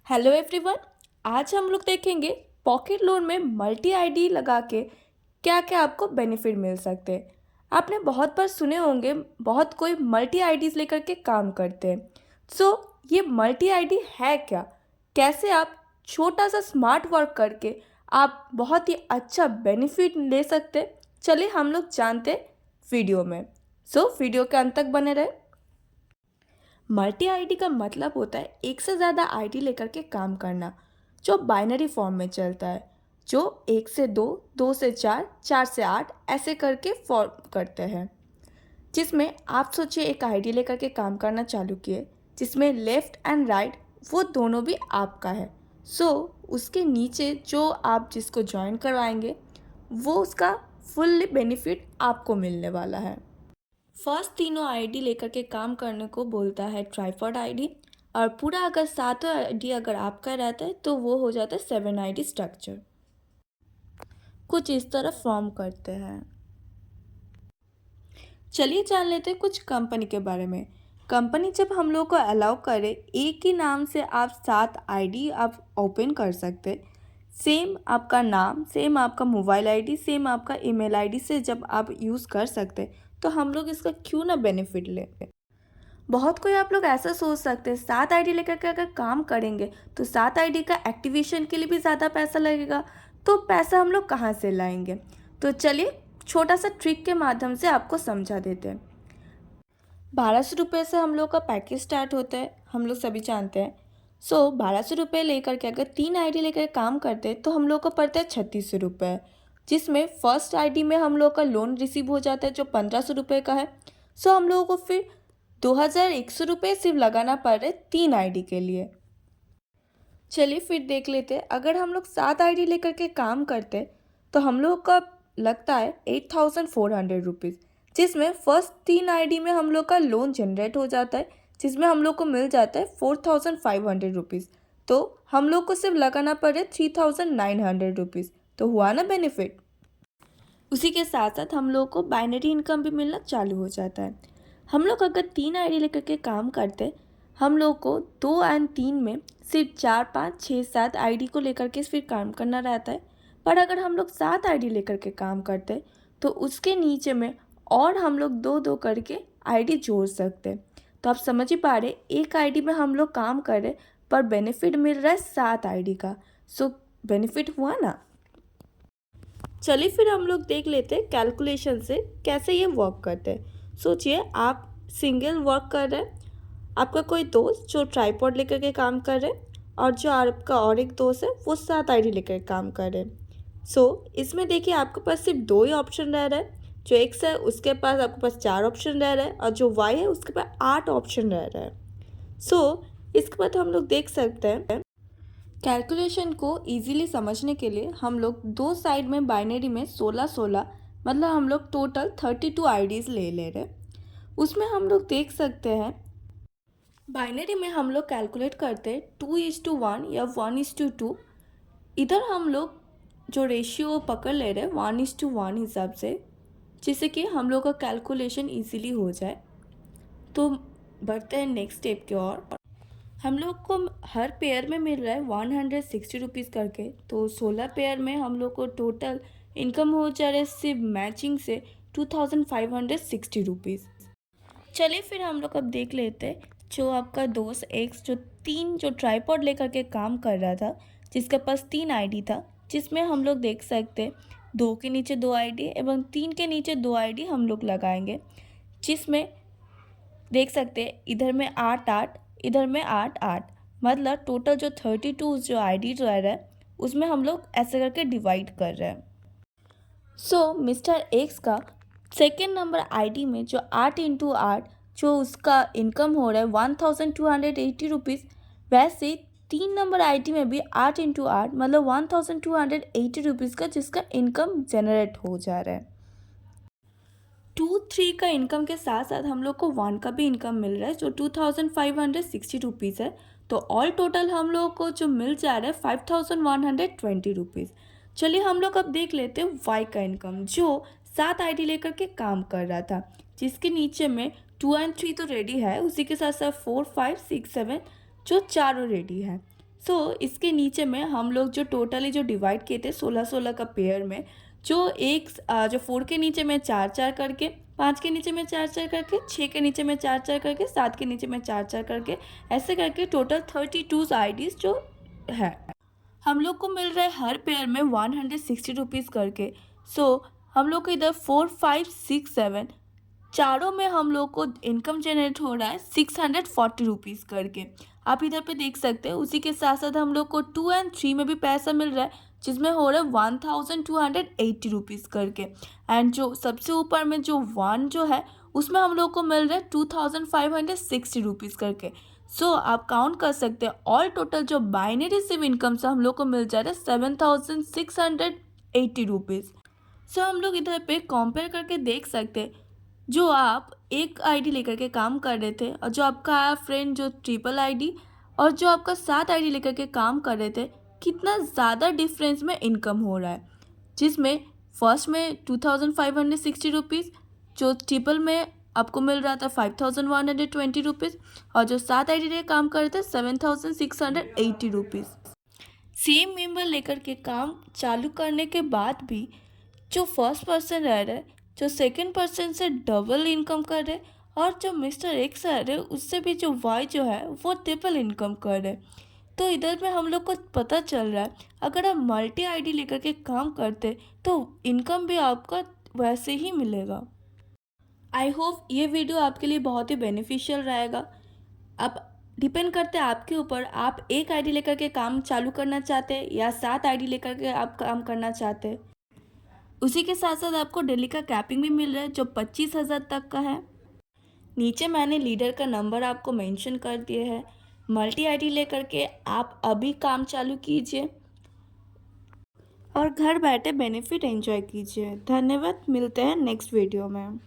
Hello everyone. आज हम लोग देखेंगे पॉकेट लोन में मल्टी आईडी लगा के क्या क्या आपको बेनिफिट मिल सकते हैं। आपने बहुत बार सुने होंगे, बहुत कोई मल्टी आईडीज़ लेकर के काम करते हैं। सो ये मल्टी आईडी है क्या, कैसे आप छोटा सा स्मार्ट वर्क करके आप बहुत ही अच्छा बेनिफिट ले सकते हैं, चलिए हम लोग जानते हैं वीडियो में। सो वीडियो के अंत तक बने रहे। मल्टी आईडी का मतलब होता है एक से ज़्यादा आईडी लेकर के काम करना, जो बाइनरी फॉर्म में चलता है, जो 1 से 2, 2 से 4, 4 से 8 ऐसे करके फॉर्म करते हैं। जिसमें आप सोचिए एक आईडी लेकर के काम करना चालू किए, जिसमें लेफ़्ट एंड राइट वो दोनों भी आपका है। सो उसके नीचे जो आप जिसको ज्वाइन करवाएंगे वो उसका फुल बेनिफिट आपको मिलने वाला है। फर्स्ट तीनों आईडी लेकर के काम करने को बोलता है ट्राइपॉड आईडी, और पूरा अगर सातों आईडी अगर आपका रहता है तो वो हो जाता है 7 आईडी स्ट्रक्चर। कुछ इस तरह फॉर्म करते हैं। चलिए जान लेते हैं कुछ कंपनी के बारे में। कंपनी जब हम लोग को अलाउ करे एक ही नाम से आप 7 आईडी आप ओपन कर सकते, सेम आपका नाम, सेम आपका मोबाइल आईडी, सेम आपका ईमेल आईडी से जब आप यूज़ कर सकते, तो हम लोग इसका क्यों ना बेनिफिट लें। बहुत कोई आप लोग ऐसा सोच सकते हैं 7 आईडी लेकर के अगर काम करेंगे तो 7 आईडी का एक्टिवेशन के लिए भी ज़्यादा पैसा लगेगा, तो पैसा हम लोग कहाँ से लाएंगे। तो चलिए छोटा सा ट्रिक के माध्यम से आपको समझा देते हैं। 1200 रुपये से हम लोग का पैकेज स्टार्ट होता है, हम लोग सभी जानते हैं। 1200 रुपये लेकर के अगर 3 आईडी लेकर काम करते हैं तो हम लोग को पड़ता है 3600 रुपये, जिसमें फर्स्ट आईडी में हम लोग का लोन रिसीव हो जाता है जो 1500 रुपये का है। हम लोगों को फिर 2100 रुपये सिर्फ लगाना पड़ रहा है 3 आईडी के लिए। चलिए फिर देख लेते हैं, अगर हम लोग 7 आईडी लेकर के काम करते तो हम लोग का लगता है 8400 रुपीज़, जिसमें फर्स्ट 3 आईडी में हम लोग का लोन जनरेट हो जाता है, जिसमें हम लोग को मिल जाता है 4500 रुपीज़। तो हम लोग को सिर्फ लगाना पड़े 3900 रुपीज़। तो हुआ ना बेनिफिट। उसी के साथ साथ हम लोग को बाइनरी इनकम भी मिलना चालू हो जाता है। हम लोग अगर 3 आईडी लेकर के काम करते, हम लोग को 2 और 3 में सिर्फ 4, 5, 6, 7 आईडी को लेकर के फिर काम करना रहता है। पर अगर हम लोग 7 आईडी लेकर के काम करते तो उसके नीचे में और हम लोग 2-2 करके आईडी जोड़ सकते। तो आप समझ ही पा रहे, एक आईडी में हम लोग काम कर रहे पर बेनिफिट मिल रहा है 7 आईडी का। बेनिफिट हुआ ना। चलिए फिर हम लोग देख लेते हैं कैलकुलेशन से कैसे ये वर्क करते हैं। सोचिए आप सिंगल वर्क कर रहे हैं, आपका कोई दोस्त जो ट्राइपॉड लेकर के काम कर रहे हैं, और जो आपका और एक दोस्त है वो 7 आईडी लेकर काम कर रहे हैं। इसमें देखिए आपके पास सिर्फ 2 ही ऑप्शन रह रहा है। जो एक्स है उसके पास आपके पास 4 ऑप्शन रह रहा है, और जो वाई है उसके पास 8 ऑप्शन रह रहा है। इसके बाद हम लोग देख सकते हैं कैलकुलेशन को इजीली समझने के लिए हम लोग दो साइड में बाइनरी में 16-16, मतलब हम लोग टोटल 32 आईडीज़ ले रहे। उसमें हम लोग देख सकते हैं बाइनरी में हम लोग कैलकुलेट करते हैं 2:1 या 1:2। इधर हम लोग जो रेशियो पकड़ ले रहे हैं 1:1 हिसाब से, जिससे कि हम लोग का कैलकुलेशन इजीली हो जाए। तो बढ़ते हैं नेक्स्ट स्टेप की ओर। हम लोग को हर पेयर में मिल रहा है 160 रुपीज़ करके, तो 16 पेयर में हम लोग को टोटल इनकम हो जा रहा है सिर्फ मैचिंग से 2560 रुपीज़। चलिए फिर हम लोग अब देख लेते हैं जो आपका दोस्त एक्स जो ट्राइपॉड लेकर के काम कर रहा था, जिसके पास 3 आईडी था, जिसमें हम लोग देख सकते हैं 2 के नीचे 2 आईडी एवं 3 के नीचे 2 आईडी हम लोग लगाएंगे, जिसमें देख सकते हैं इधर में 8-8, इधर में 8-8, मतलब टोटल जो 32 जो आईडी रह रहा है उसमें हम लोग ऐसे करके डिवाइड कर रहे हैं। मिस्टर एक्स का सेकेंड नंबर आईडी में जो 8 × 8 जो उसका इनकम हो रहा है 1280 रुपीज़, वैसे 3 नंबर आईडी में भी 8 × 8 मतलब 1280 रुपीज़ का जिसका इनकम जनरेट हो जा रहा है। 2-3 का इनकम के साथ साथ हम लोग को 1 का भी इनकम मिल रहा है जो 2560 रुपीज़ है। तो ऑल टोटल हम लोग को जो मिल जा रहा है 5120 रुपीज़। चलिए हम लोग अब देख लेते हैं वाई का इनकम, जो 7 आईडी लेकर के काम कर रहा था, जिसके नीचे में 2 और 3 तो रेडी है, उसी के साथ साथ 4, 5, 6, 7 जो चारों रेडी है। इसके नीचे में हम लोग जो टोटली जो डिवाइड किए थे 16-16 का पेयर में, जो जो 4 के नीचे में 4-4 करके, 5 के नीचे में 4-4 करके, 6 के नीचे में 4-4 करके, 7 के नीचे में 4-4 करके, ऐसे करके टोटल 32 आईडीज़ जो है हम लोग को मिल रहा है हर पेयर में 160 रुपीज़ करके। हम लोग को इधर 4, 5, 6, 7 चारों में हम लोग को इनकम जनरेट हो रहा है 640 रुपीज़ करके। आप इधर पे देख सकते हैं। उसी के साथ साथ हम लोग को 2 और 3 में भी पैसा मिल रहा है, जिसमें हो रहा है 1280 रुपीज़ करके। एंड जो सबसे ऊपर में जो 1 जो है, उसमें हम लोग को मिल रहा है 2560 रुपीज़ करके। आप काउंट कर सकते हैं, ऑल टोटल जो बाइनरी सिर्फ इनकम से हम लोग को मिल जा रहा है 7680 रुपीज़। हम लोग इधर पे कंपेयर करके देख सकते हैं, जो आप एक आईडी लेकर के काम कर रहे थे और जो आपका फ्रेंड जो ट्रिपल आईडी और जो आपका 7 आईडी लेकर के काम कर रहे थे, कितना ज़्यादा डिफरेंस में इनकम हो रहा है। जिसमें फर्स्ट में 2560 रुपीज़, जो ट्रिपल में आपको मिल रहा था 5120 रुपीज़, और जो 7 आईडी लेकर काम कर रहे थे 7680 रुपीज़। सेम मेंबर लेकर के काम चालू करने के बाद भी जो फर्स्ट पर्सन रह रहा है, जो सेकंड पर्सन से डबल इनकम कर रहे, और जो मिस्टर एक्स रह रहे उससे भी जो वाई जो है वो ट्रिपल इनकम कर रहे। तो इधर में हम लोग को पता चल रहा है, अगर आप मल्टी आईडी लेकर के काम करते तो इनकम भी आपका वैसे ही मिलेगा। आई होप ये वीडियो आपके लिए बहुत ही बेनिफिशियल रहेगा। अब डिपेंड करते हैं आपके ऊपर, आप एक आईडी लेकर के काम चालू करना चाहते हैं या 7 आईडी लेकर के आप काम करना चाहते हैं। उसी के साथ साथ आपको डेली का कैपिंग भी मिल रहा है, जो 25,000 तक का है। नीचे मैंने लीडर का नंबर आपको मेंशन कर दिया है। मल्टी आईडी लेकर के आप अभी काम चालू कीजिए और घर बैठे बेनिफिट एंजॉय कीजिए। धन्यवाद, मिलते हैं नेक्स्ट वीडियो में।